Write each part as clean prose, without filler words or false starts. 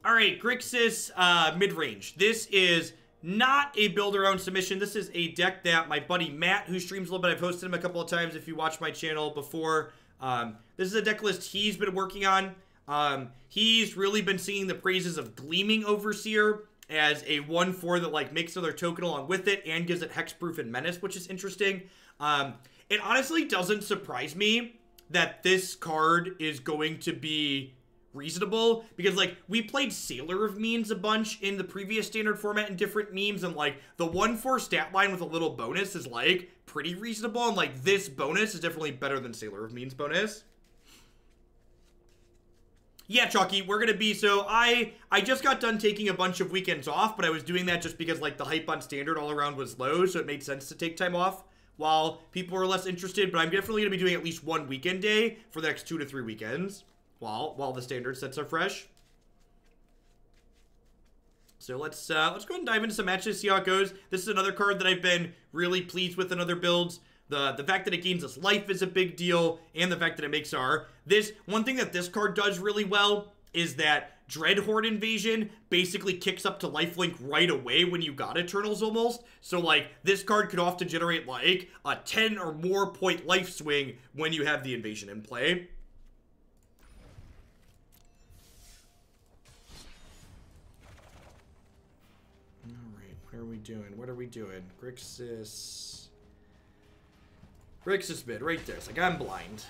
Alright, Grixis, Midrange. This is not a build-around submission. This is a deck that my buddy Matt, who streams a little bit, I've hosted him a couple of times if you watch my channel before. This is a deck list he's been working on. He's really been singing the praises of Gleaming Overseer as a 1/4 that, like, makes another token along with it and gives it Hexproof and Menace, which is interesting. It honestly doesn't surprise me that this card is going to be reasonable, because, like, we played Sailor of Means a bunch in the previous standard format in different memes, and, like, the 1/4 stat line with a little bonus is, like, pretty reasonable, and, like, this bonus is definitely better than Sailor of Means bonus. Yeah, Chalky, we're gonna be, so I just got done taking a bunch of weekends off, but I was doing that just because, like, the hype on standard all around was low, so it made sense to take time off while people were less interested, but I'm definitely gonna be doing at least one weekend day for the next 2 to 3 weekends. While the standard sets are fresh. So let's go ahead and dive into some matches, see how it goes. This is another card that I've been really pleased with in other builds. The fact that it gains us life is a big deal, and the fact that it makes our... One thing that this card does really well is that Dreadhorde Invasion basically kicks up to lifelink right away when you got Eternals almost. So, like, this card could often generate, like, a 10 or more point life swing when you have the Invasion in play. What are we doing? What are we doing? Grixis. Grixis mid, right there. It's like, I'm blind.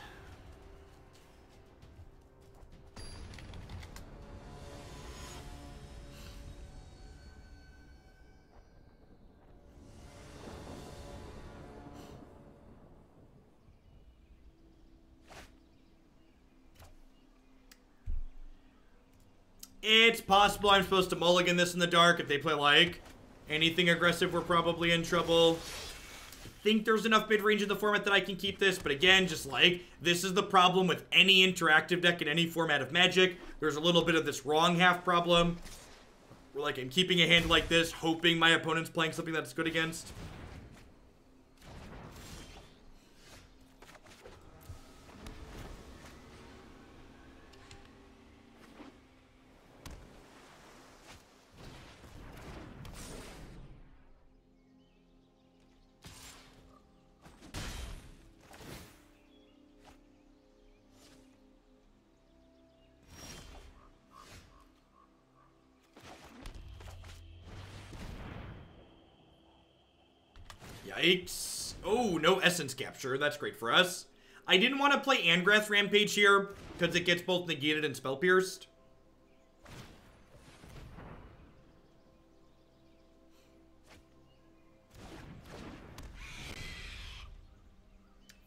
It's possible I'm supposed to mulligan this in the dark if they play, like, anything aggressive. We're probably in trouble. I think there's enough mid-range in the format that I can keep this, but again, just like, this is the problem with any interactive deck in any format of Magic. There's a little bit of this wrong half problem. Where, like, I'm keeping a hand like this, hoping my opponent's playing something that's good against. Yikes. Oh, no Essence Capture. That's great for us. I didn't want to play Angrath Rampage here, because it gets both negated and spell pierced.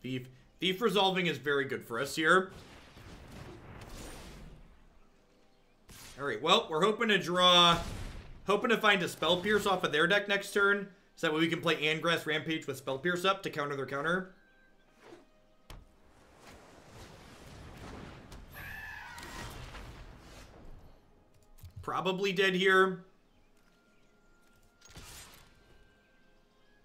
Thief resolving is very good for us here. Alright, well, we're hoping to draw... Hoping to find a spell pierce off of their deck next turn. So that way we can play Angrath Rampage with Spell Pierce up to counter their counter. Probably dead here.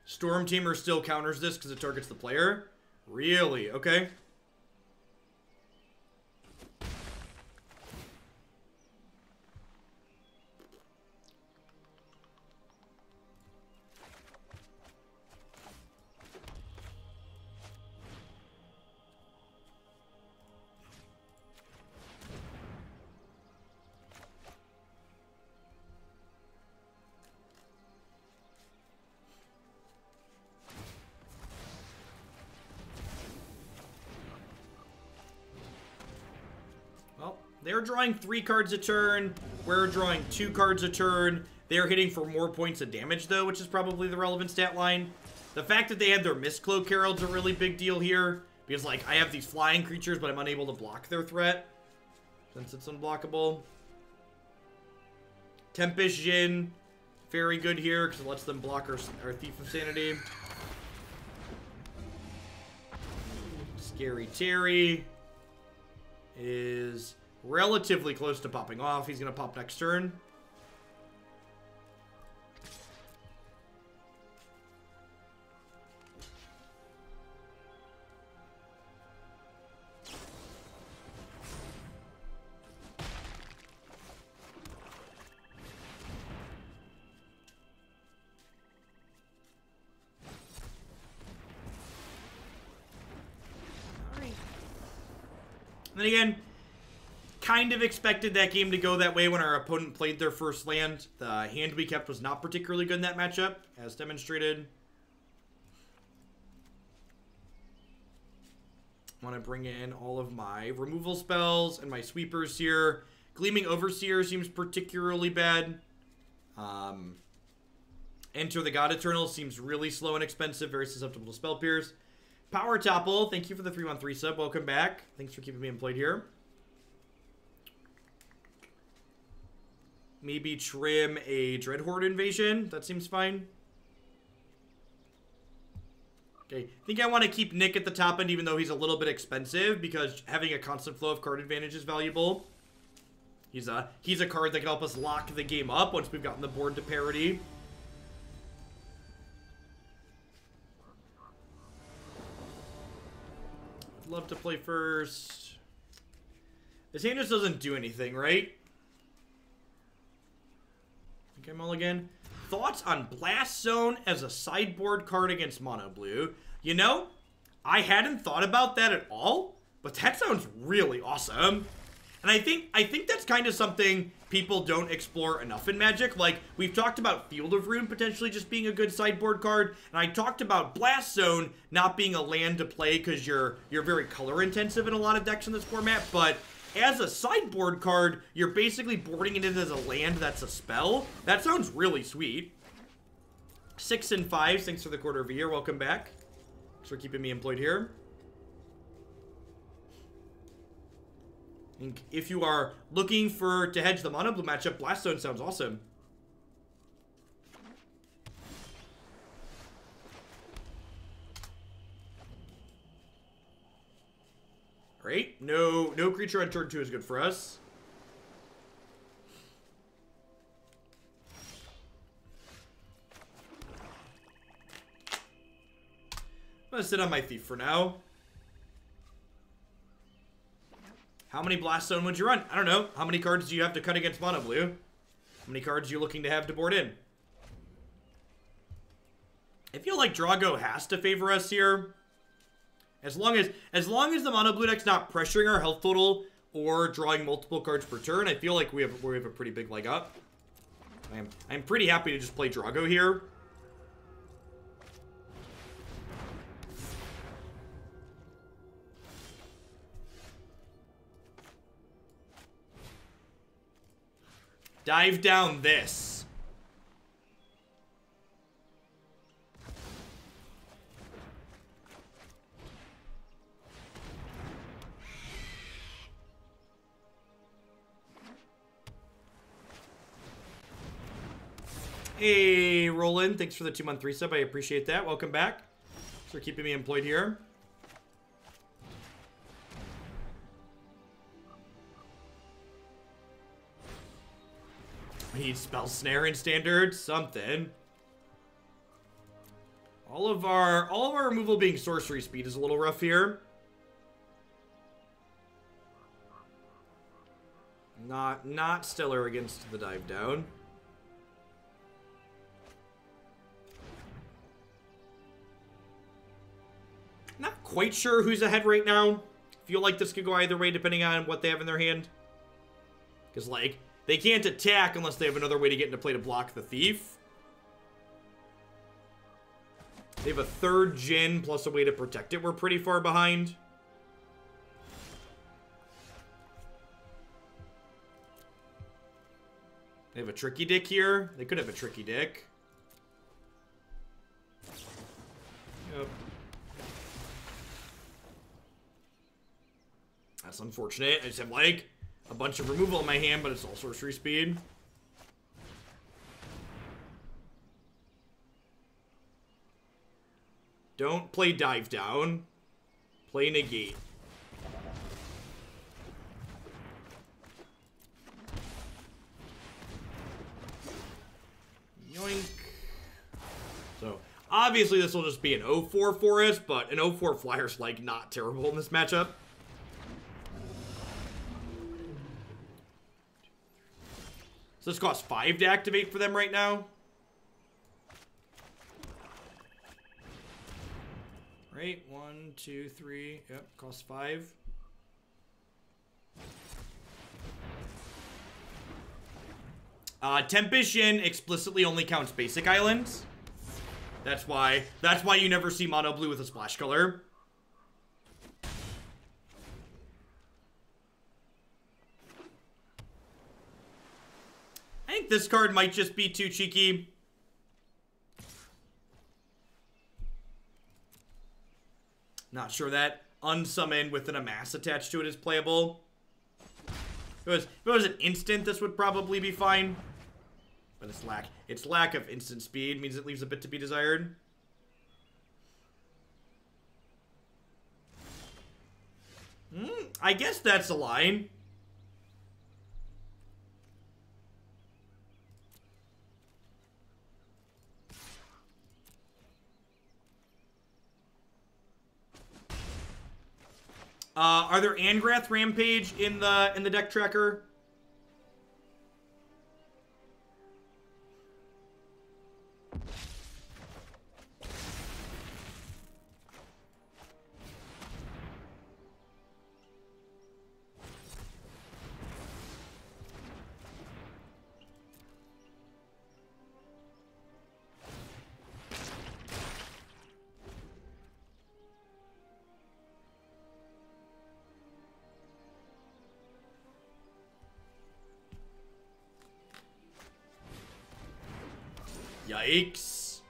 Storm Tamer still counters this because it targets the player. Really? Okay. They're drawing 3 cards a turn. We're drawing 2 cards a turn. They're hitting for more points of damage, though, which is probably the relevant stat line. The fact that they had their Mistcloak Herald's a really big deal here. Because, like, I have these flying creatures, but I'm unable to block their threat. Since it's unblockable. Tempest Djinn. Very good here, because it lets them block our Thief of Sanity. Scary Terry is relatively close to popping off. He's going to pop next turn. then again, kind of expected that game to go that way when our opponent played their first land. The hand we kept was not particularly good in that matchup, as demonstrated. I want to bring in all of my removal spells and my sweepers here. Gleaming Overseer seems particularly bad. Enter the God Eternal seems really slow and expensive, very susceptible to Spell Pierce. Power Topple, thank you for the 313 sub. Welcome back. Thanks for keeping me employed here. Maybe trim a Dreadhorde Invasion. That seems fine. Okay, I think I want to keep Nick at the top end even though he's a little bit expensive because having a constant flow of card advantage is valuable. He's a card that can help us lock the game up once we've gotten the board to parity. I'd love to play first. This hand just doesn't do anything, right? Okay, mulligan. Thoughts on Blast Zone as a sideboard card against Mono Blue? You know, I hadn't thought about that at all, but that sounds really awesome. And I think that's kind of something people don't explore enough in Magic. Like, we've talked about Field of Ruin potentially just being a good sideboard card, and I talked about Blast Zone not being a land to play because you're very color intensive in a lot of decks in this format, but as a sideboard card, you're basically boarding it in as a land that's a spell. That sounds really sweet. 6 and 5, thanks for the quarter of a year. Welcome back. Thanks for keeping me employed here. I think if you are looking to hedge the mono blue matchup, Blast Zone sounds awesome. Right? No creature on turn 2 is good for us. I'm gonna sit on my Thief for now. How many Blast Zone would you run? I don't know. How many cards do you have to cut against Mono Blue? How many cards are you looking to have to board in? I feel like Drago has to favor us here. As long as the Mono Blue deck's not pressuring our health total or drawing multiple cards per turn, I feel like we have a pretty big leg up. I'm pretty happy to just play Drago here. Dive down this. Hey, Roland. Thanks for the 2-month 3-sub. I appreciate that. Welcome back. Thanks for keeping me employed here. We need Spell Snare in Standard. Something. All of our removal being sorcery speed is a little rough here. Not stellar against the dive down. Not quite sure who's ahead right now. Feel like this could go either way depending on what they have in their hand. Because, like, they can't attack unless they have another way to get into play to block the Thief. They have a third Djinn plus a way to protect it. We're pretty far behind. They have a Tricky Dick here. They could have a Tricky Dick. Yep. That's unfortunate. I just have, like, a bunch of removal in my hand, but it's all sorcery speed. Don't play Dive Down. Play Negate. Yoink. So, obviously this will just be an 0-4 for us, but an 0-4 flyer's, like, not terrible in this matchup. So this costs 5 to activate for them right now. Right, 1, 2, 3. Yep, costs 5. Tempishin explicitly only counts basic islands. That's why you never see mono blue with a splash color. I think this card might just be too cheeky. Not sure that unsummon with an amass attached to it is playable. If it was an instant, this would probably be fine. But its lack of instant speed means it leaves a bit to be desired. I guess that's a line. Are there Angrath Rampage in the deck tracker? Yikes.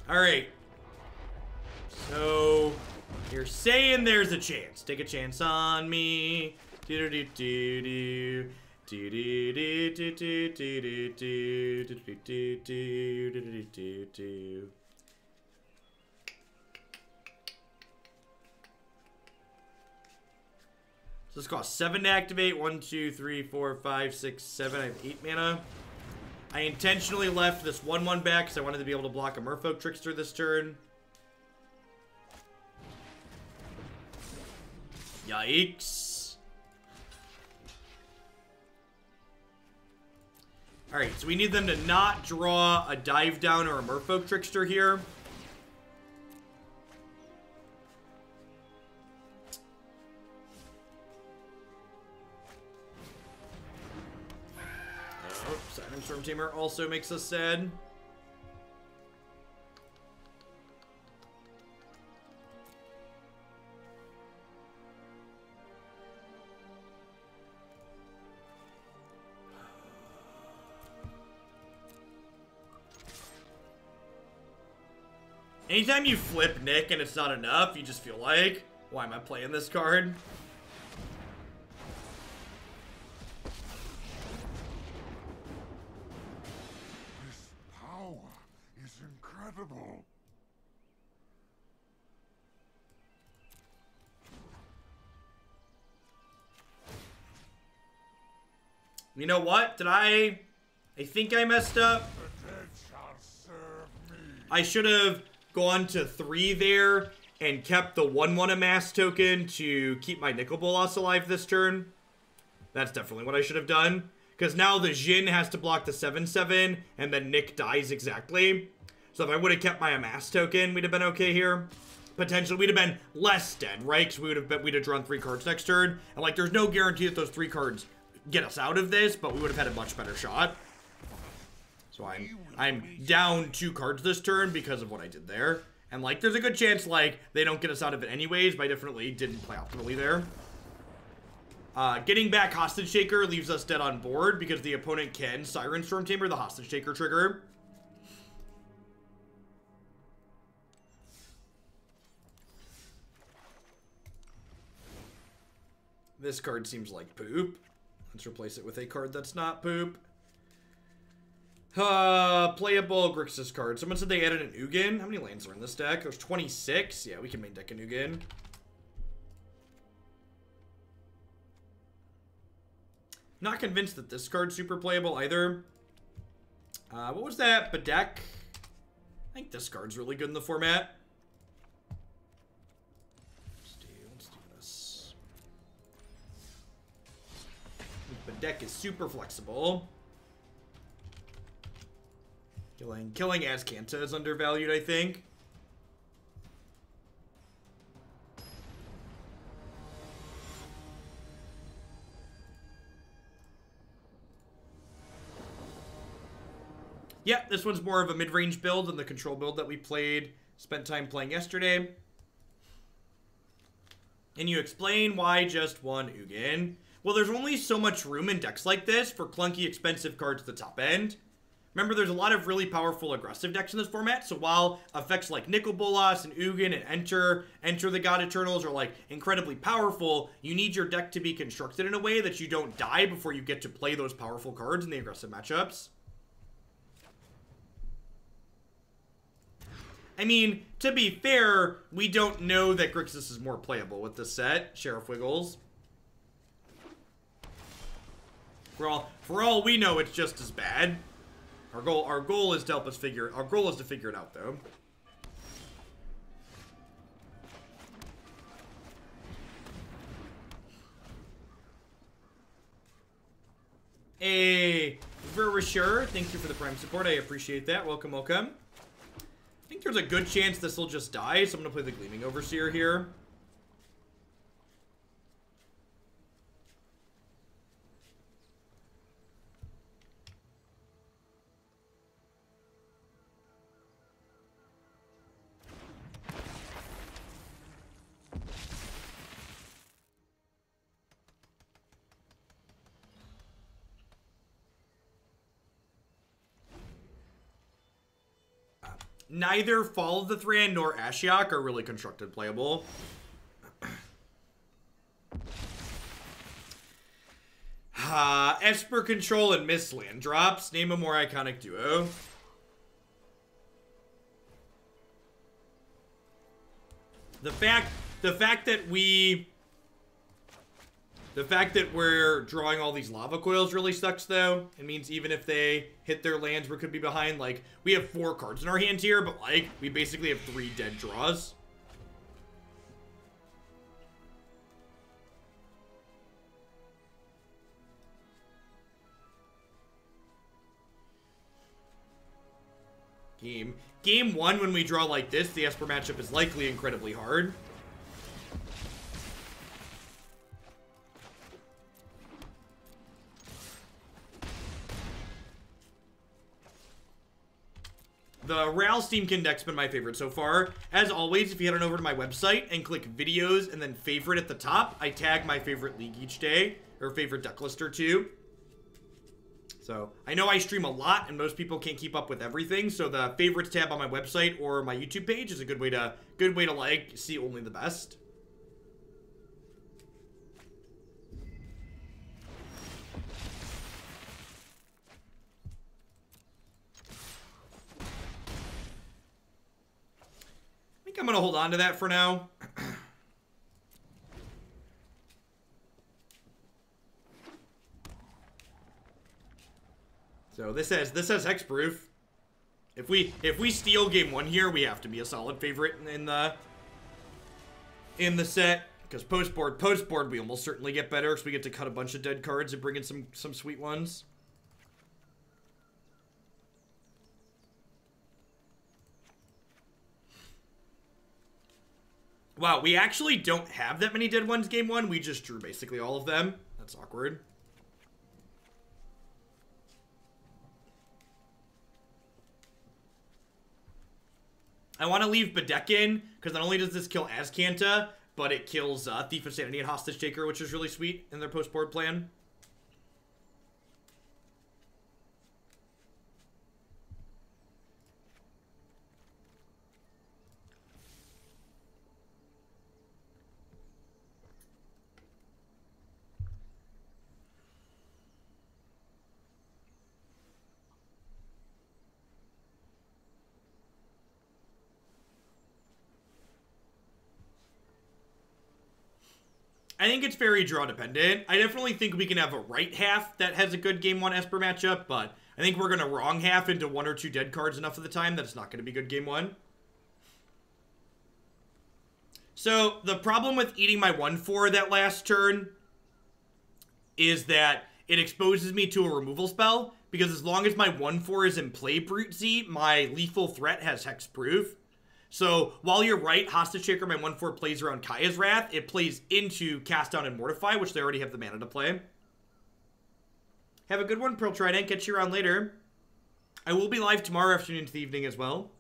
All right. So you're saying there's a chance. Take a chance on me. Do do do do do do do do do do do do do do do. So this costs 7 to activate. 1, 2, 3, 4, 5, 6, 7. I have 8 mana. I intentionally left this 1/1 back because I wanted to be able to block a Merfolk Trickster this turn. Yikes. Alright, so we need them to not draw a Dive Down or a Merfolk Trickster here. Oh, Siren Storm Tamer also makes us sad. Anytime you flip Nick and it's not enough, you just feel like, why am I playing this card? This power is incredible. You know what? I think I messed up. The dead shall serve me. I should have gone to 3 there and kept the 1/1 amass token to keep my Nicol Bolas alive this turn. That's definitely what I should have done. Because now the Jhin has to block the 7/7 and then Nick dies exactly. So if I would have kept my amass token, we'd have been okay here. Potentially, we'd have been less dead, right? Because we'd have drawn 3 cards next turn. And like, there's no guarantee that those 3 cards get us out of this, but we would have had a much better shot. So I'm down 2 cards this turn because of what I did there. And like, there's a good chance like they don't get us out of it anyways, but I definitely didn't play optimally there. Getting back Hostage Taker leaves us dead on board because the opponent can Siren Storm Tamer the Hostage Taker trigger. This card seems like poop. Let's replace it with a card that's not poop. Playable Grixis card. Someone said they added an Ugin. How many lands are in this deck? There's 26. Yeah, we can main deck an Ugin. Not convinced that this card's super playable either. What was that? Bedeck? I think this card's really good in the format. Let's do this. Bedeck is super flexible. Killing Azcanta is undervalued, I think. Yeah, this one's more of a mid-range build than the control build that we spent time playing yesterday. And you explain why just one Ugin. Well, there's only so much room in decks like this for clunky, expensive cards at the top end. Remember, there's a lot of really powerful aggressive decks in this format, so while effects like Nicol, Bolas, and Ugin, and Enter the God Eternals are, like, incredibly powerful, you need your deck to be constructed in a way that you don't die before you get to play those powerful cards in the aggressive matchups. I mean, to be fair, we don't know that Grixis is more playable with this set. Sheriff Wiggles. For all we know, it's just as bad. Our goal is to help us figure. Our goal is to figure it out, though. Hey, Verasure, thank you for the Prime support. I appreciate that. Welcome, welcome. I think there's a good chance this will just die, so I'm gonna play the Gleaming Overseer here. Neither Fall of the Thran nor Ashiok are really constructed playable. Esper Control and Mistland drops. Name a more iconic duo. The fact that we're drawing all these Lava Coils really sucks, though. It means even if they hit their lands, we could be behind. Like, we have 4 cards in our hand here, but, like, we basically have 3 dead draws. Game 1, when we draw like this, the Esper matchup is likely incredibly hard. The Ral Steamkin deck's been my favorite so far. As always, if you head on over to my website and click videos and then favorite at the top, I tag my favorite league each day, or favorite deck list or two. So, I know I stream a lot and most people can't keep up with everything, so the favorites tab on my website or my YouTube page is a good way to like see only the best. I think I'm gonna hold on to that for now. So this has hexproof. If we steal game 1 here, we have to be a solid favorite in the set, because post board we almost certainly get better because we get to cut a bunch of dead cards and bring in some sweet ones. Wow, we actually don't have that many dead ones game 1. We just drew basically all of them. That's awkward. I want to leave Bedeck in, because not only does this kill Azcanta, but it kills Thief of Sanity and Hostage Taker, which is really sweet in their post-board plan. I think it's very draw dependent. I definitely think we can have a right half that has a good game 1 Esper matchup, but I think we're going to wrong half into 1 or 2 dead cards enough of the time that it's not going to be good game 1. So the problem with eating my 1/4 that last turn is that it exposes me to a removal spell, because as long as my 1/4 is in play, Brutesy, my lethal threat has hexproof. So while you're right, Hostage Shaker, my 1/4 plays around Kaya's Wrath, it plays into Cast Down and Mortify, which they already have the mana to play. Have a good one, Pearl Trident. Catch you around later. I will be live tomorrow afternoon to the evening as well.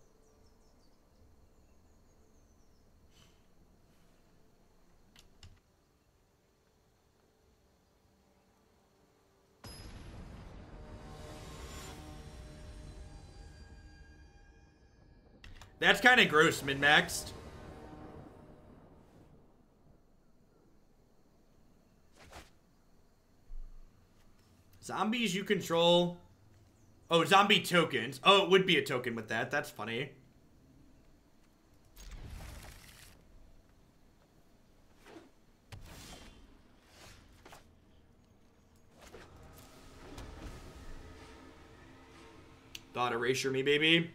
That's kind of gross, min-maxed. Zombies you control. Oh, zombie tokens. Oh, it would be a token with that. That's funny. Thought Erasure me, baby.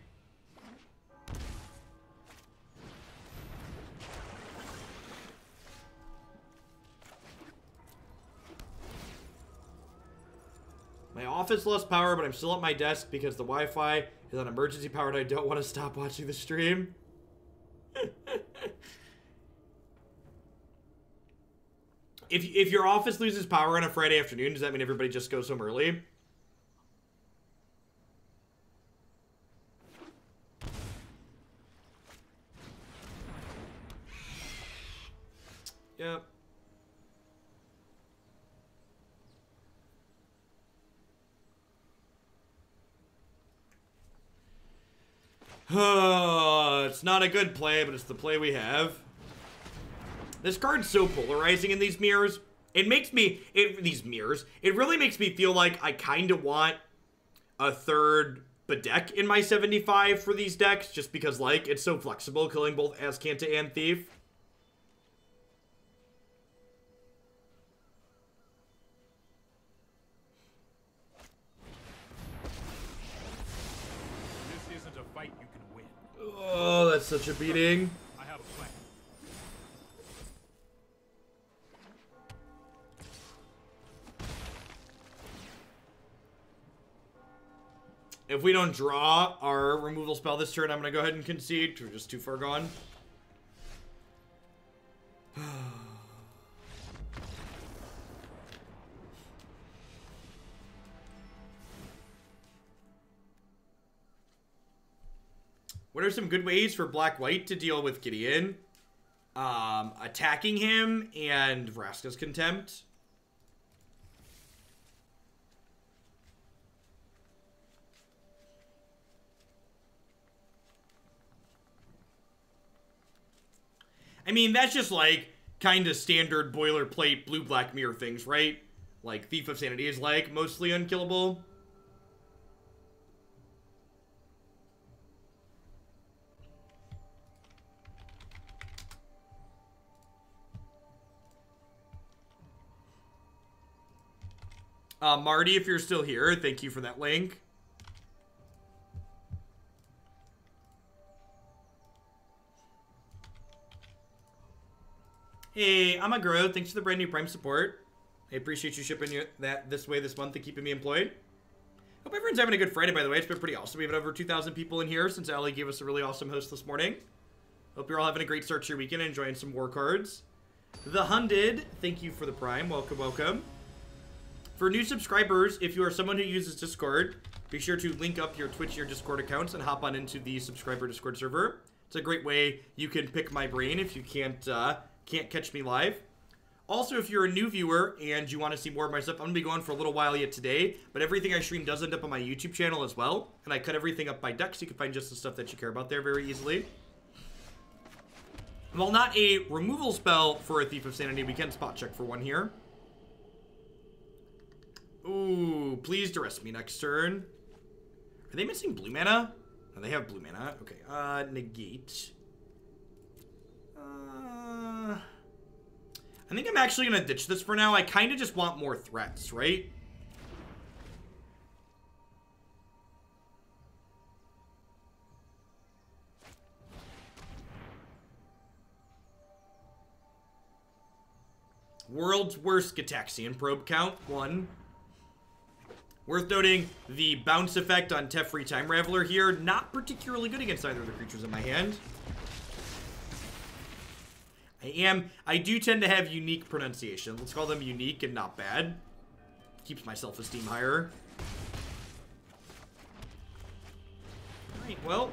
My office lost power, but I'm still at my desk because the Wi-Fi is on emergency power and I don't want to stop watching the stream. If your office loses power on a Friday afternoon, does that mean everybody just goes home early? Yep. It's not a good play, but it's the play we have. This card's so polarizing in these mirrors. It makes me, these mirrors, it really makes me feel like I kind of want a third Bedeck in my 75 for these decks, just because, like, it's so flexible, killing both Azcanta and Thief. Oh, that's such a beating. I have a plan. If we don't draw our removal spell this turn, I'm going to go ahead and concede, because we're just too far gone. What are some good ways for Black-White to deal with Gideon? Attacking him and Vraska's Contempt. I mean, that's just like kind of standard boilerplate blue-black mirror things, right? Like Thief of Sanity is like mostly unkillable. Marty, if you're still here, thank you for that link. Hey, I'm a Grow. Thanks for the brand new Prime support. I appreciate you shipping that this way this month and keeping me employed. Hope everyone's having a good Friday, by the way. It's been pretty awesome. We have over 2,000 people in here since Ali gave us a really awesome host this morning. Hope you're all having a great start to your weekend and enjoying some war cards. The Hundred, thank you for the Prime. Welcome, welcome. For new subscribers, if you are someone who uses Discord, be sure to link up your Twitch and your Discord accounts and hop on into the subscriber Discord server. It's a great way you can pick my brain if you can't catch me live. Also, if you're a new viewer and you want to see more of my stuff, I'm going to be going for a little while yet today, but everything I stream does end up on my YouTube channel as well, and I cut everything up by deck so you can find just the stuff that you care about there very easily. While not a removal spell for a Thief of Sanity, we can spot check for one here. Ooh, please duress me next turn. Are they missing blue mana? No, they have blue mana. Okay, negate. I think I'm actually going to ditch this for now. I kind of just want more threats, right? World's worst Gitaxian probe count, 1. Worth noting, the bounce effect on Teferi Time Raveler here, not particularly good against either of the creatures in my hand. I do tend to have unique pronunciation. Let's call them unique and not bad. Keeps my self-esteem higher. Alright, well,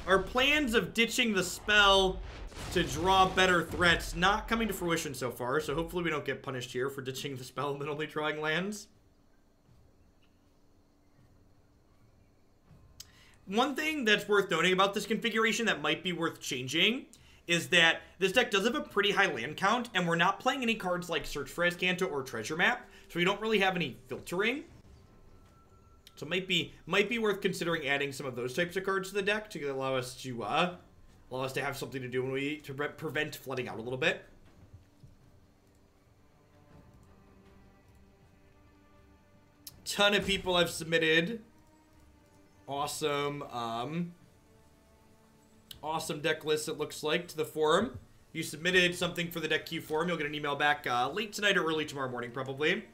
our plans of ditching the spell to draw better threats not coming to fruition so far, so hopefully we don't get punished here for ditching the spell and then only drawing lands. One thing that's worth noting about this configuration that might be worth changing is that this deck does have a pretty high land count, and we're not playing any cards like Search for Azcanta or Treasure Map, so we don't really have any filtering. So it might be worth considering adding some of those types of cards to the deck to allow us to have something to do when we prevent flooding out a little bit. Ton of people have submitted awesome awesome deck lists, it looks like, to the forum. If you submitted something for the Deck Q forum, you'll get an email back late tonight or early tomorrow morning, probably.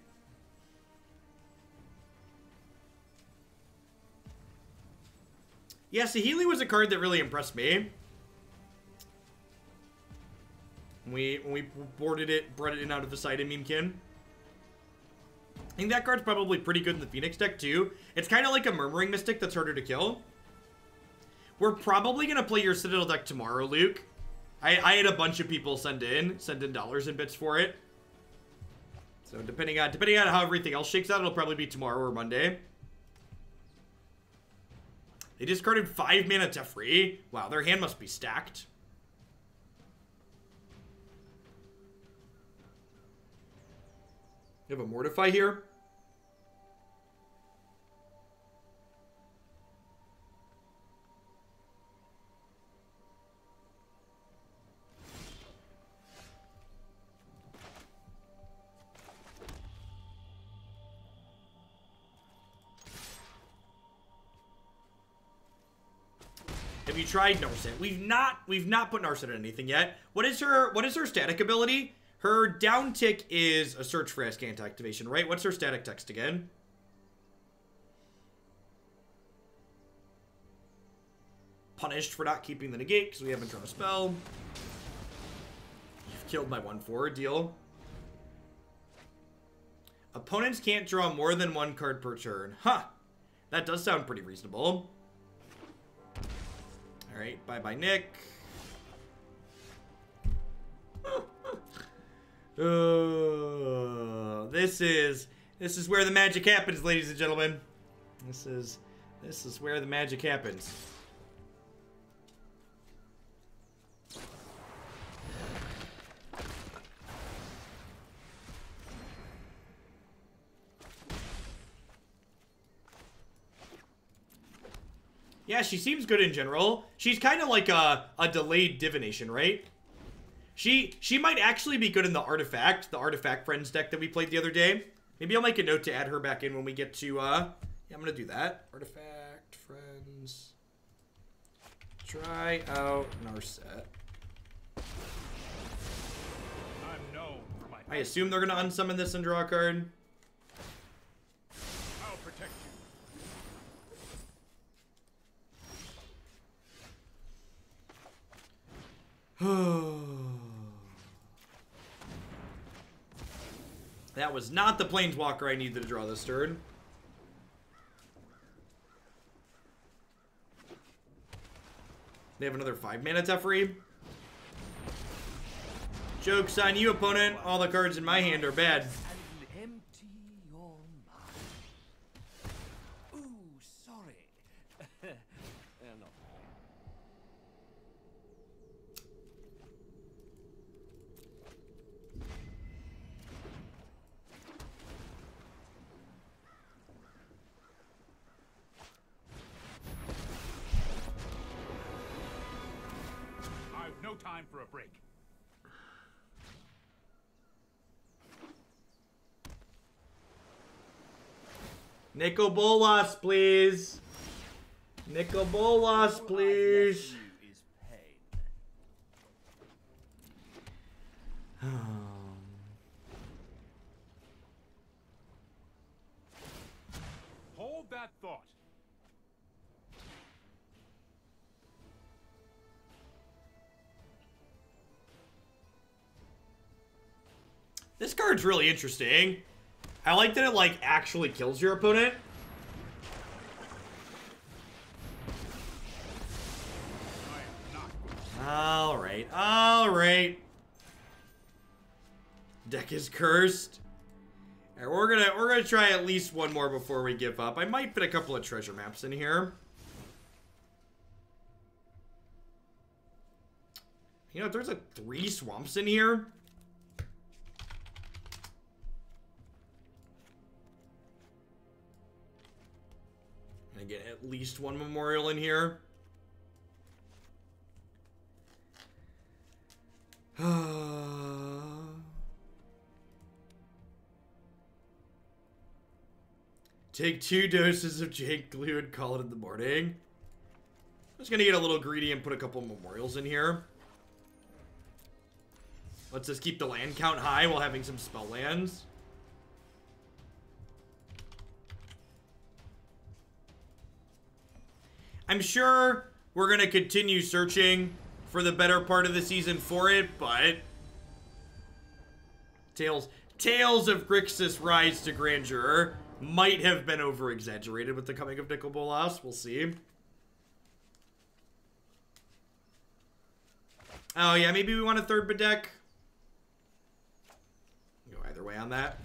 Yeah, Saheeli was a card that really impressed me. When we brought it in out of the side of Memekin. I think that card's probably pretty good in the Phoenix deck, too. It's kind of like a Murmuring Mystic that's harder to kill. We're probably going to play your Citadel deck tomorrow, Luke. I had a bunch of people send in dollars and bits for it. So depending on how everything else shakes out, it'll probably be tomorrow or Monday. They discarded 5 mana Teferi. Wow, their hand must be stacked. You have a Mortify here. Have you tried Narset? We've not put Narset in anything yet. What is her static ability? Her down tick is a Search for Azcanta activation, right? What's her static text again? Punished for not keeping the negate because we haven't drawn a spell. You've killed my 1/4, deal. Opponents can't draw more than 1 card per turn. Huh. That does sound pretty reasonable. Alright, bye-bye, Nick. This is where the magic happens, ladies and gentlemen. This is where the magic happens. Yeah, she seems good in general. She's kind of like a delayed divination, right? She might actually be good in the Artifact Friends deck that we played the other day. Maybe I'll make a note to add her back in when we get to, yeah, I'm gonna do that. Artifact Friends. Try out Narset. I'm known for my I assume they're gonna unsummon this and draw a card. I'll protect you. That was not the Planeswalker I needed to draw this turn. They have another 5 mana Teferi. Joke's on you, opponent. All the cards in my hand are bad. Empty your mind. Ooh, sorry. No. I've no time for a break. Nicol Bolas, please. Nicol Bolas, please. Is pain. Hold that thought. This card's really interesting. I like that it, like, actually kills your opponent. Alright, alright. Deck is cursed. Alright, we're gonna try at least one more before we give up. I might put a couple of treasure maps in here. You know, if there's like 3 swamps in here. I get at least 1 memorial in here. Take 2 doses of jank glue and call it in the morning. I'm just gonna get a little greedy and put a couple memorials in here. Let's just keep the land count high while having some spell lands. I'm sure we're gonna continue searching for the better part of the season for it, but Tales of Grixis Rise to Grandeur might have been over-exaggerated with the coming of Nicol Bolas. We'll see. Oh, yeah, maybe we want a 3rd Bedeck. Go either way on that.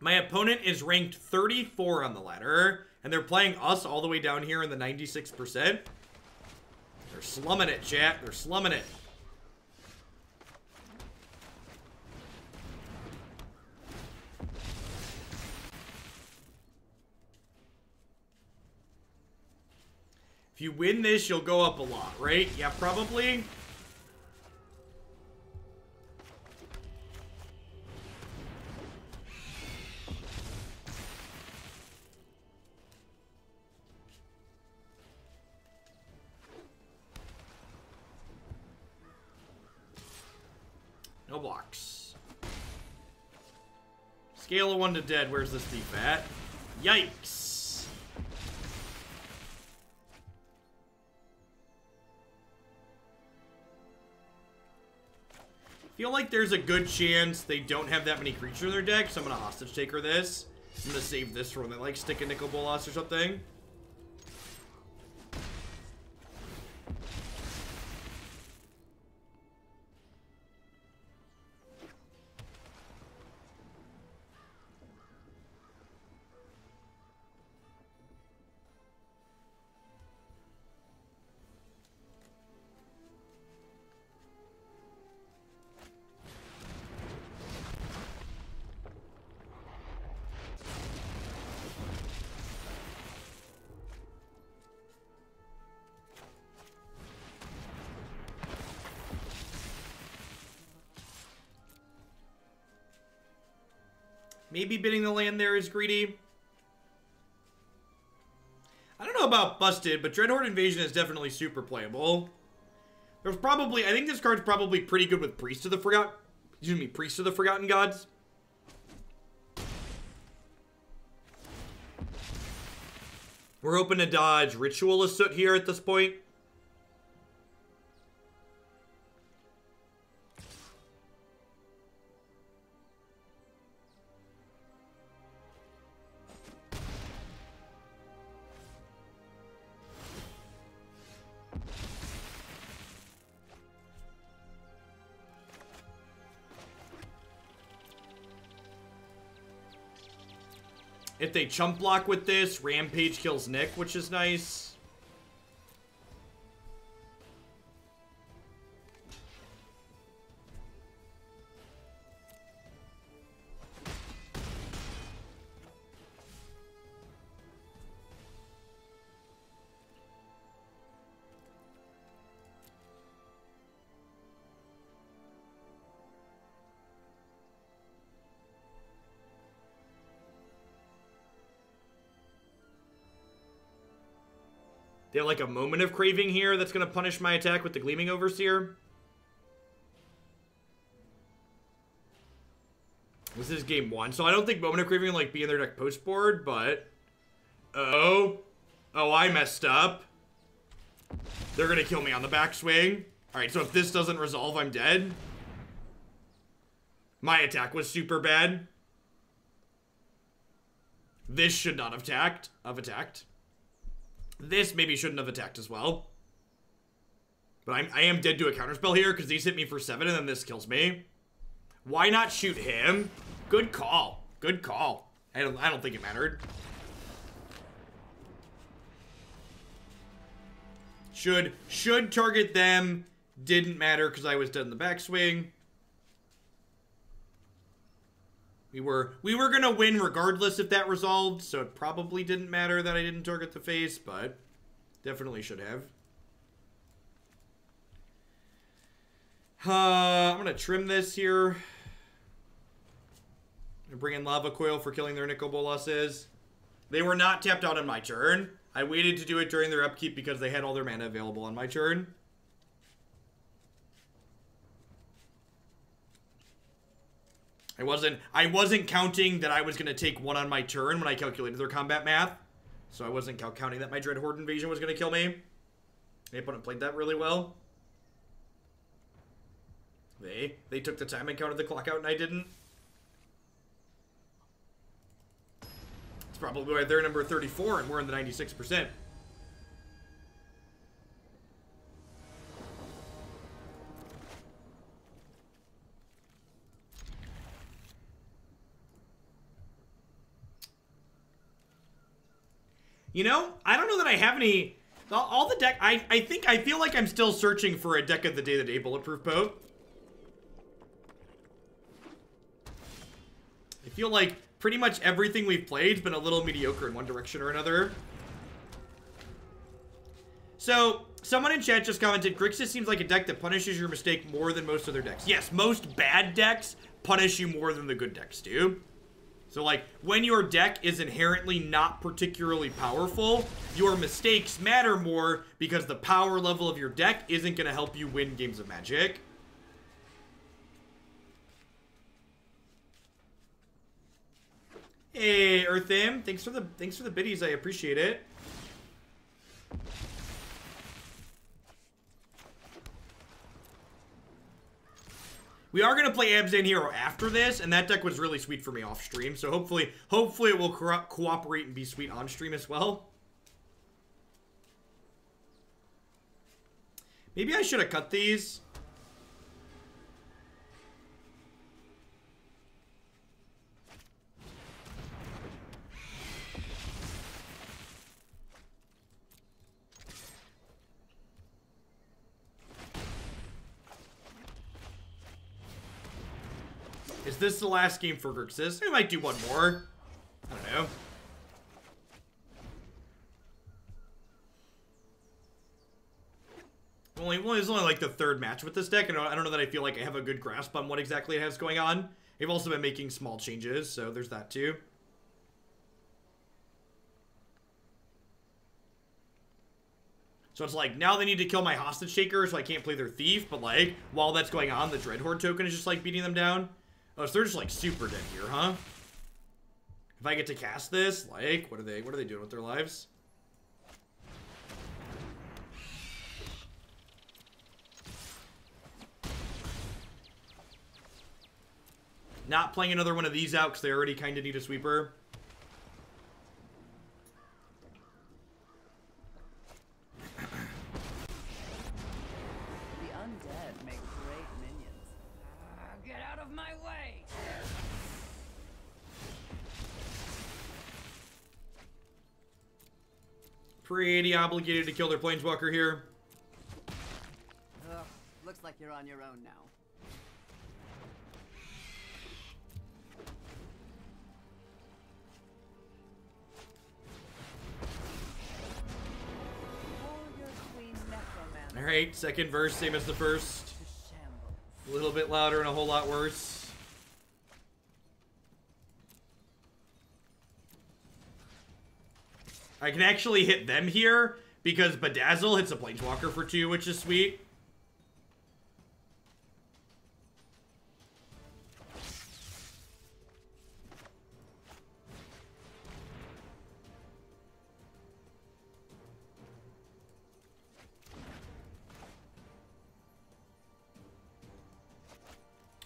My opponent is ranked 34 on the ladder, and they're playing us all the way down here in the 96%. They're slumming it, chat. They're slumming it. If you win this, you'll go up a lot, right? Yeah, probably. No blocks. Scale of 1 to dead. Where's this thief at? Yikes. Feel like there's a good chance they don't have that many creatures in their deck, so I'm gonna hostage taker this. I'm gonna save this for when they like stick a Nicol Bolas or something. Maybe bidding the land there is greedy. I don't know about busted, but Dreadhorde Invasion is definitely super playable. There's probably, I think this card's probably pretty good with Priest of the Forgotten Gods. We're hoping to dodge Ritualist Soot here at this point. If they chump block with this, Rampage kills Nick, which is nice. They have like a Moment of Craving here that's going to punish my attack with the Gleaming Overseer. This is game 1, so I don't think Moment of Craving will like be in their deck post board, but... Oh, I messed up. They're going to kill me on the backswing. Alright, so if this doesn't resolve, I'm dead. My attack was super bad. This should not have attacked. This maybe shouldn't have attacked as well. But I am dead to a counterspell here because these hit me for 7 and then this kills me. Why not shoot him? Good call. Good call. I don't think it mattered. Should target them. Didn't matter because I was dead in the backswing. We were gonna win regardless if that resolved, so it probably didn't matter that I didn't target the face, but definitely should have. I'm gonna trim this here. I'm gonna bring in Lava Coil for killing their Nicol Bolases. They were not tapped out on my turn. I waited to do it during their upkeep because they had all their mana available on my turn. I wasn't counting that I was going to take 1 on my turn when I calculated their combat math. So I wasn't counting that my Dreadhorde Invasion was going to kill me. The opponent played that really well. They took the time and counted the clock out and I didn't. It's probably why they're number 34 and we're in the 96%. You know, I don't know that I have any... All the deck... I feel like I'm still searching for a deck of the day Bulletproof Boat. I feel like pretty much everything we've played has been a little mediocre in one direction or another. So, someone in chat just commented, Grixis seems like a deck that punishes your mistake more than most other decks. Yes, most bad decks punish you more than the good decks do. So, like, when your deck is inherently not particularly powerful, your mistakes matter more because the power level of your deck isn't going to help you win games of Magic. Hey, Earthim, thanks for the biddies. I appreciate it. We are going to play Abzan Hero after this, and that deck was really sweet for me off stream, so hopefully it will cooperate and be sweet on stream as well. Maybe I should have cut these. Is this the last game for Grixis? We might do one more. I don't know. It's only like the 3rd match with this deck, and I don't know that I feel like I have a good grasp on what exactly it has going on. They've also been making small changes, so there's that too. So it's like, now they need to kill my Hostage Taker, so I can't play their Thief, but like, while that's going on, the Dreadhorde token is just like beating them down. Oh, so they're just like super dead here, huh? If I get to cast this, like, what are they doing with their lives? Not playing another one of these out because they already kind of need a sweeper. Pretty obligated to kill their Planeswalker here. Ugh, looks like you're on your own now. Alright, second verse, same as the first. A little bit louder and a whole lot worse. I can actually hit them here, because Bedazzle hits a Planeswalker for 2, which is sweet.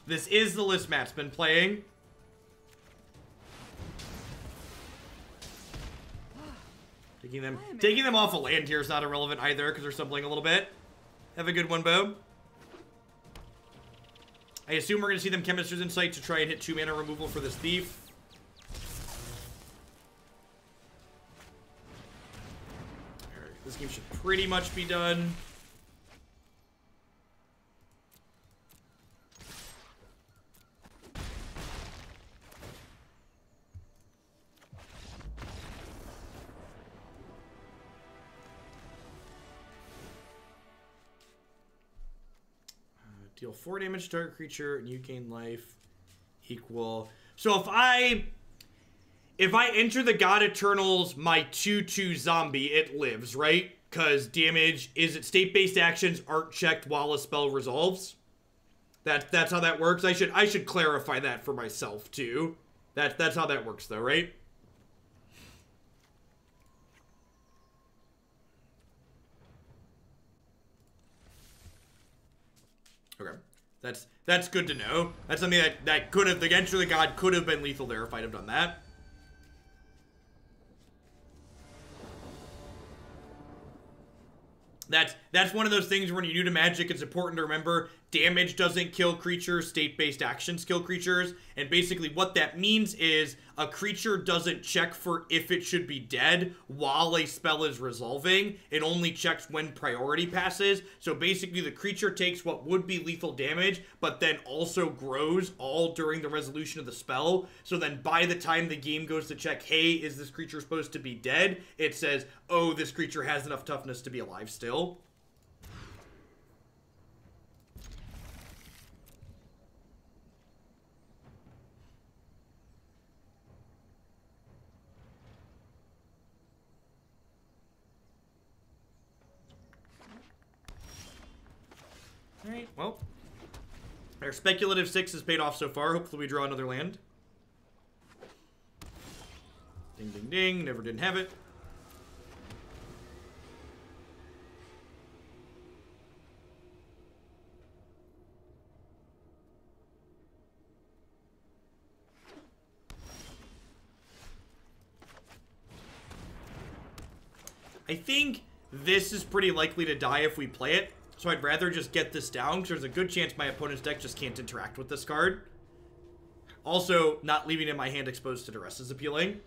This is the list Matt's been playing. Taking them off a land here is not irrelevant either, because they're stumbling a little bit. Have a good one, Bo. I assume we're going to see them Chemist's Insight to try and hit 2 mana removal for this Thief. Alright, this game should pretty much be done. Deal 4 damage to target creature, and you gain life equal. So if I enter the God Eternals, my 2/2 zombie, it lives, right? Because damage is it state-based actions aren't checked while a spell resolves. That's how that works. I should clarify that for myself too. That's how that works though, right? Okay, that's good to know. That's something that could have, the Enter the God could have been lethal there if I'd have done that. That's one of those things when you're new to Magic, it's important to remember damage doesn't kill creatures, state-based actions kill creatures. And basically what that means is a creature doesn't check for if it should be dead while a spell is resolving. It only checks when priority passes. So basically the creature takes what would be lethal damage, but then also grows all during the resolution of the spell. So then by the time the game goes to check, hey, is this creature supposed to be dead? It says, oh, this creature has enough toughness to be alive still. Alright, well, our speculative 6 has paid off so far. Hopefully we draw another land. Ding, ding, ding. Never didn't have it. I think this is pretty likely to die if we play it. So I'd rather just get this down, because there's a good chance my opponent's deck just can't interact with this card. Also, not leaving it in my hand exposed to duress is appealing.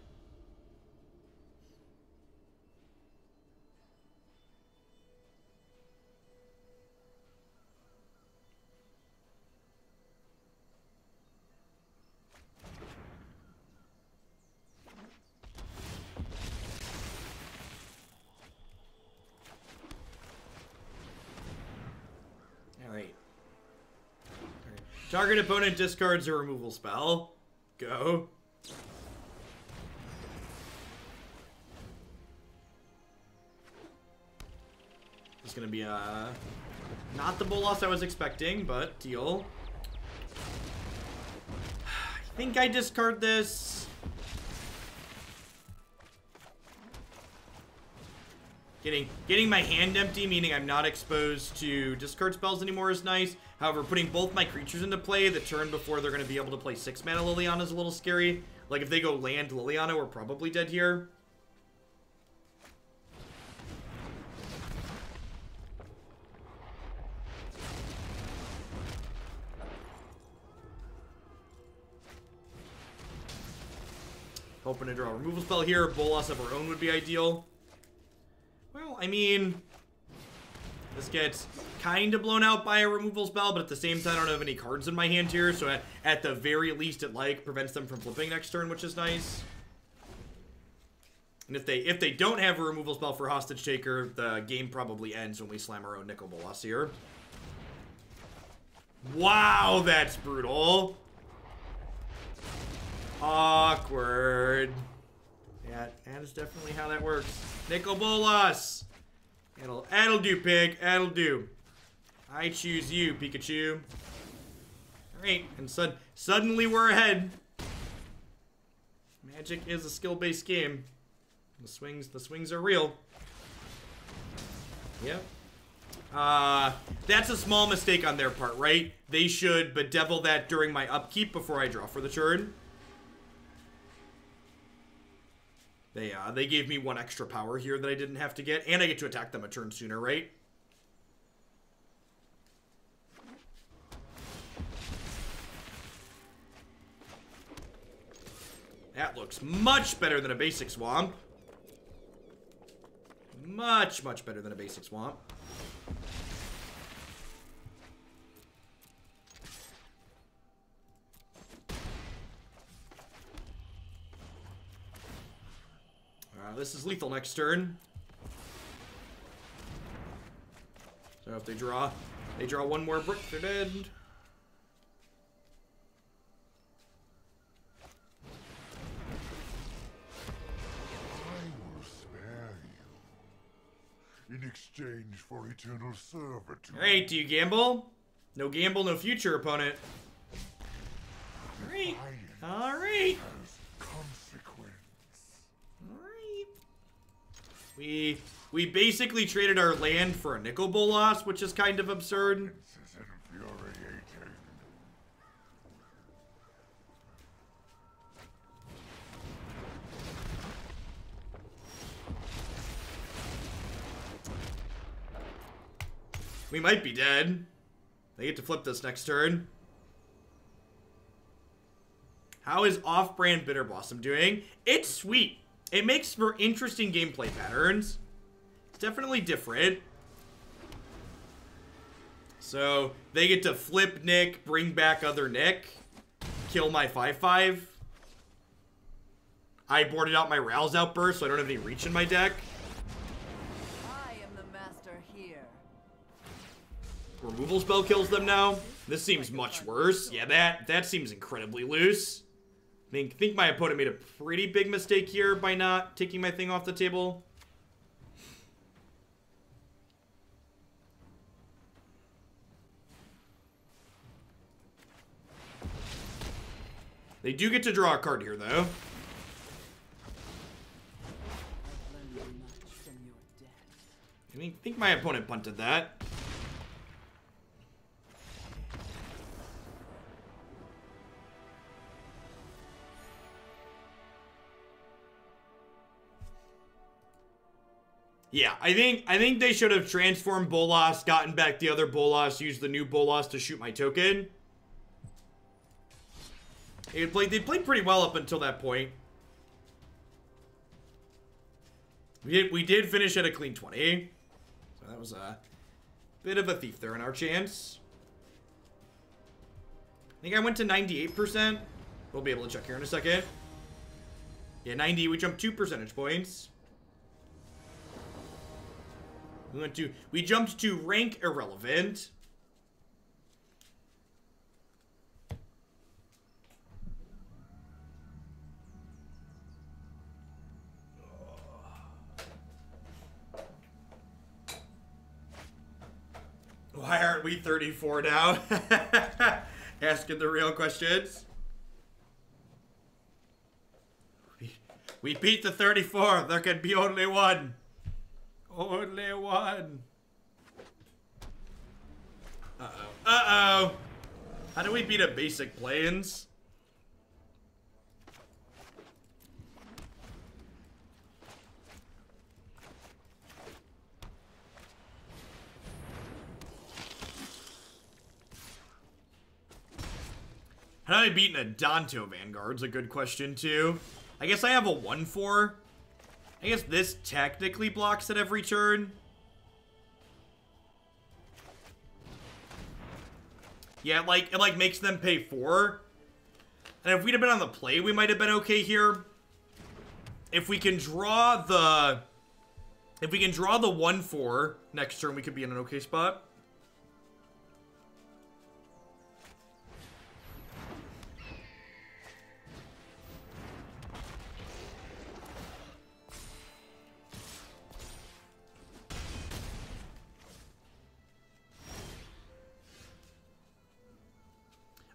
Target opponent discards a removal spell. Go. It's gonna be not the Bolas I was expecting, but deal. I think I discard this. Getting my hand empty, meaning I'm not exposed to discard spells anymore, is nice. However, putting both my creatures into play the turn before they're going to be able to play 6-mana Liliana is a little scary. Like, if they go land Liliana, we're probably dead here. Hoping to draw a removal spell here. Bolas of our own would be ideal. Well, I mean, this gets kind of blown out by a removal spell, but at the same time, I don't have any cards in my hand here, so at the very least, it, like, prevents them from flipping next turn, which is nice. And if they don't have a removal spell for Hostage Taker, the game probably ends when we slam our own Nicol Bolas here. Wow, that's brutal. Awkward. Yeah, that is definitely how that works. Nicol Bolas! That'll do, pig. That'll do. I choose you, Pikachu. Alright, and suddenly we're ahead. Magic is a skill-based game. The swings are real. Yep. That's a small mistake on their part, right? They should bedevil that during my upkeep before I draw for the turn. They gave me 1 extra power here that I didn't have to get, and I get to attack them a turn sooner, right? That looks much better than a basic swamp. Much, much better than a basic swamp. This is lethal next turn. So if they draw 1 more brick, they're dead. In exchange for eternal servitude. Alright, do you gamble? No gamble, no future, opponent. Alright. Alright. Consequence. Alright. We basically traded our land for a Nicol Bolas, which is kind of absurd. This is infuriating. We might be dead. They get to flip this next turn. How is Off-Brand Bitter Blossom doing? It's sweet. It makes for interesting gameplay patterns. It's definitely different. So, they get to flip Nick, bring back other Nick, kill my 5/5. I boarded out my Rouse Outburst, so I don't have any reach in my deck. Removal spell kills them now. This seems much worse. Yeah, that seems incredibly loose. I think my opponent made a pretty big mistake here by not taking my thing off the table. They do get to draw a card here, though. I think my opponent punted that. Yeah, I think they should have transformed Bolas, gotten back the other Bolas, used the new Bolas to shoot my token. They played pretty well up until that point. We did finish at a clean 20. So that was a bit of a thief there in our chance. I think I went to 98%. We'll be able to check here in a second. Yeah, 90. We jumped 2 percentage points. We jumped to rank irrelevant. Why aren't we 34 now? Asking the real questions. We beat the 34. There can be only one. Only one. Uh-oh. Uh-oh. How do we beat a basic Plains? How do I beat an Adonto Vanguard's a good question, too. I guess I have a 1/4. I guess this technically blocks it every turn. Yeah, it like makes them pay 4. And if we'd have been on the play, we might have been okay here. If we can draw the 1/4 next turn, we could be in an okay spot.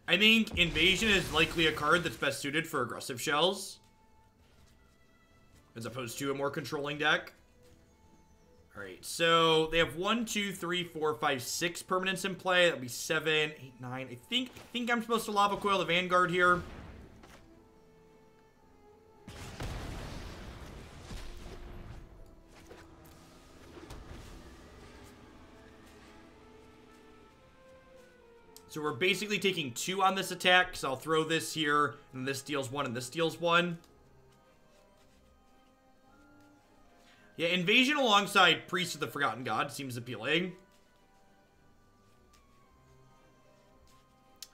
I think Invasion is likely a card that's best suited for aggressive shells, as opposed to a more controlling deck. Alright, so they have 1, 2, 3, 4, 5, 6 permanents in play. That'll be 7, 8, 9. I think I'm supposed to Lava Coil the Vanguard here. So we're basically taking 2 on this attack, so I'll throw this here, and this deals 1, and this deals 1. Yeah, Invasion alongside Priest of the Forgotten God seems appealing.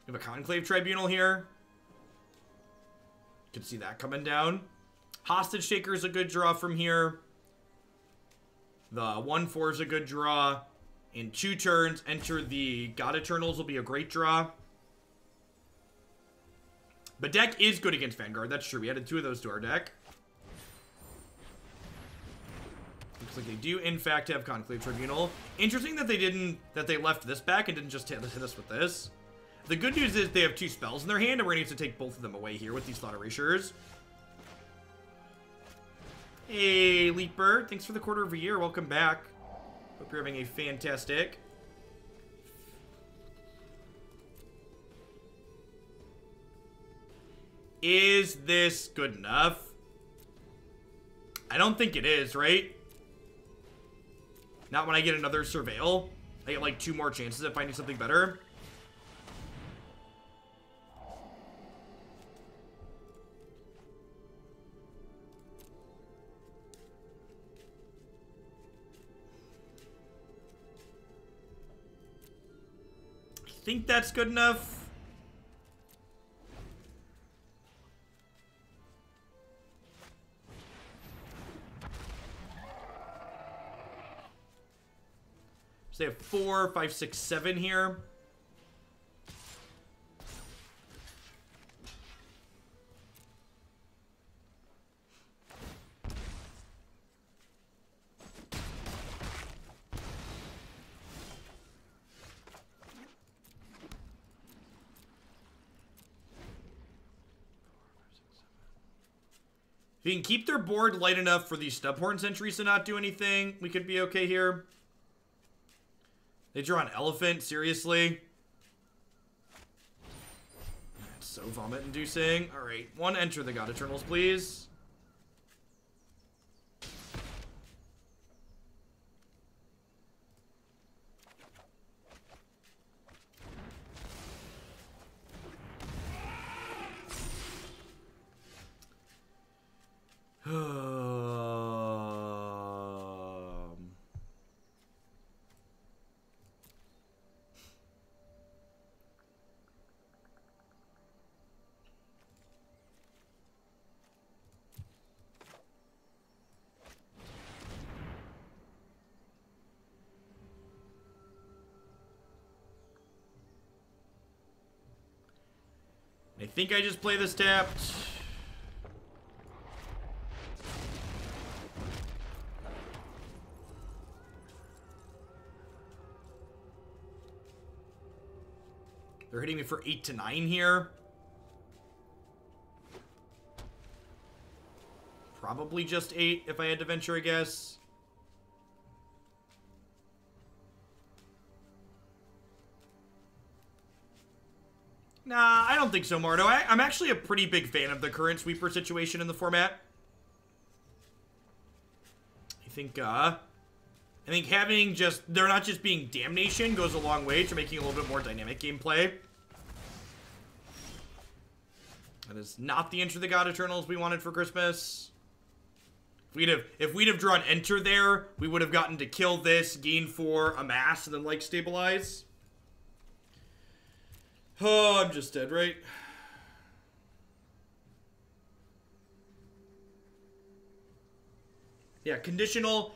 We have a Conclave Tribunal here. You can see that coming down. Hostage Taker is a good draw from here. The 1/4 is a good draw. In 2 turns, enter the God Eternals will be a great draw. Bedeck is good against Vanguard, that's true. We added 2 of those to our deck. Looks like they do, in fact, have Conclave Tribunal. Interesting that they left this back and didn't just hit us with this. The good news is they have 2 spells in their hand, and we're going to need to take both of them away here with these Thought Erasures. Hey, Leaper. Thanks for the quarter of a year. Welcome back. Hope you're having a fantastic. Is this good enough? I don't think it is, right? Not when I get another Surveil. I get like 2 more chances at finding something better. I think that's good enough. So they have 4, 5, 6, 7 here. If you can keep their board light enough for these Stubhorn Sentries to not do anything, we could be okay here. They draw an Elephant, seriously? That's so vomit-inducing. Alright, 1 enter the God Eternals, please. I think I just play this tapped. They're hitting me for 8 to 9 here. Probably just 8 if I had to venture a guess. Nah, I don't think so, Mardo. I'm actually a pretty big fan of the current sweeper situation in the format. I think having they're not just being damnation goes a long way to making a little bit more dynamic gameplay. That is not the Enter the God Eternals we wanted for Christmas. If we'd have drawn Enter there, we would have gotten to kill this, gain 4, amass, and then like stabilize. Oh, I'm just dead, right? Yeah, conditional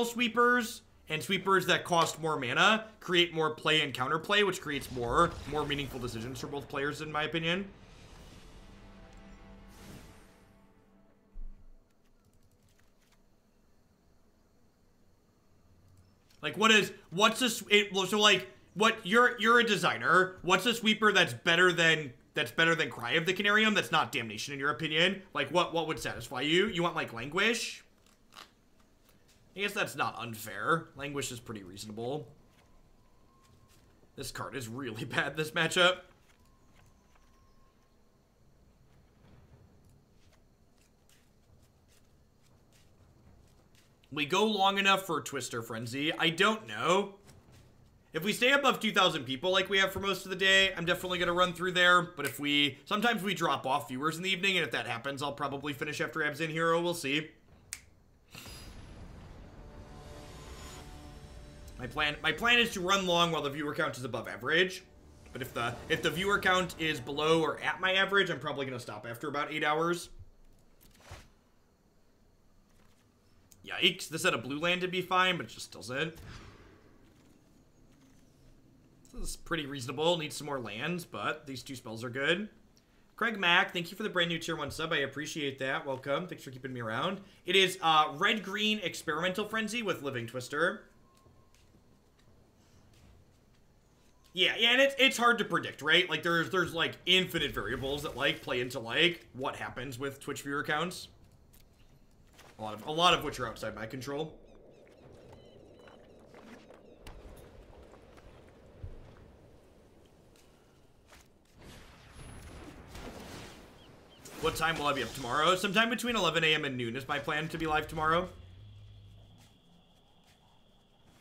sweepers and sweepers that cost more mana create more play and counterplay, which creates more meaningful decisions for both players, in my opinion. Like, so like, what you're a designer. What's a sweeper that's better than Cry of the Carnarium? That's not Damnation in your opinion. Like what would satisfy you? You want like Languish? I guess that's not unfair. Languish is pretty reasonable. This card is really bad this matchup. We go long enough for Twister Frenzy? I don't know. If we stay above 2,000 people like we have for most of the day, I'm definitely going to run through there. But if sometimes we drop off viewers in the evening, and if that happens, I'll probably finish after Abzin Hero. We'll see. My plan is to run long while the viewer count is above average. But if the viewer count is below or at my average, I'm probably going to stop after about 8 hours. Yikes, this had a blue land to be fine, but it just doesn't. This is pretty reasonable. Needs some more lands, but these 2 spells are good. Craig Mack, thank you for the brand new tier 1 sub. I appreciate that. Welcome. Thanks for keeping me around. It is red-green Experimental Frenzy with Living Twister. Yeah, and it's hard to predict, right? Like, there's like, infinite variables that, like, play into, like, what happens with Twitch viewer counts. A lot of which are outside my control. What time will I be up tomorrow? Sometime between 11 a.m. and noon is my plan to be live tomorrow.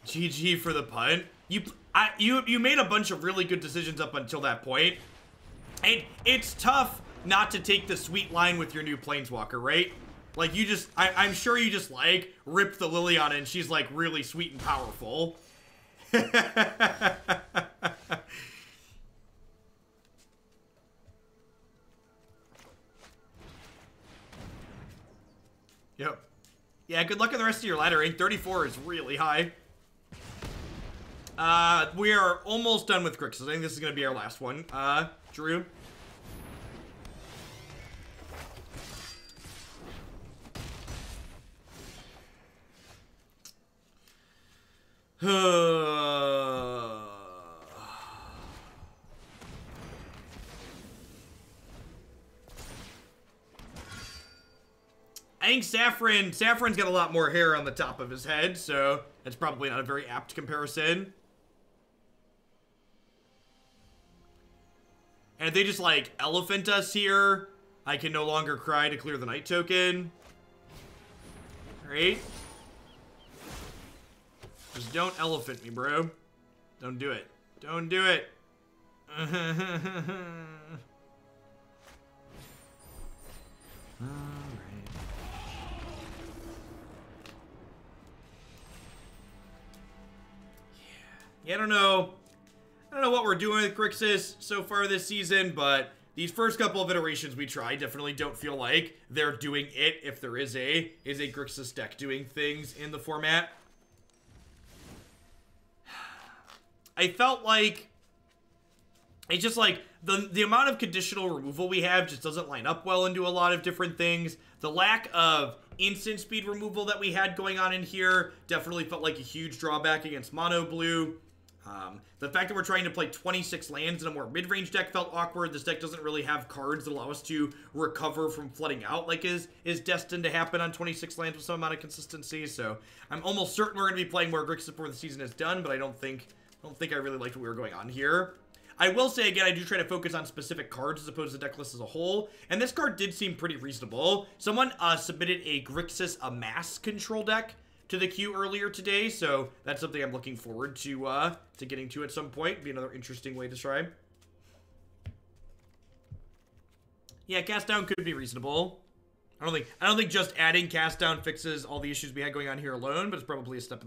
GG for the punt. You made a bunch of really good decisions up until that point. It's tough not to take the sweet line with your new Planeswalker, right? Like, you just, I'm sure you just, like, rip the Liliana and she's, like, really sweet and powerful. Yep. Yeah, good luck on the rest of your laddering. 34 is really high. We are almost done with Grixis. I think this is going to be our last one. Drew? I think Saffron's got a lot more hair on the top of his head, so that's probably not a very apt comparison. And if they just, like, elephant us here, I can no longer cry to clear the night token. Alright. Just don't elephant me, bro. Don't do it. Don't do it. Yeah, I don't know what we're doing with Grixis so far this season, but these first couple of iterations we tried definitely don't feel like they're doing it if there is a Grixis deck doing things in the format. I felt like it's just like the amount of conditional removal we have just doesn't line up well into a lot of different things. The lack of instant speed removal that we had going on in here definitely felt like a huge drawback against mono blue. The fact that we're trying to play 26 lands in a more mid-range deck felt awkward. This deck doesn't really have cards that allow us to recover from flooding out like is destined to happen on 26 lands with some amount of consistency. So I'm almost certain we're going to be playing more Grixis before the season is done, but I don't think I really liked what we were going on here. I will say, again, I do try to focus on specific cards as opposed to the deck list as a whole, and this card did seem pretty reasonable. Someone submitted a Grixis Amass control deck to the queue earlier today, so that's something I'm looking forward to getting to at some point. Be another interesting way to try. Yeah, cast down could be reasonable. I don't think just adding cast down fixes all the issues we had going on here alone, but it's probably a step in the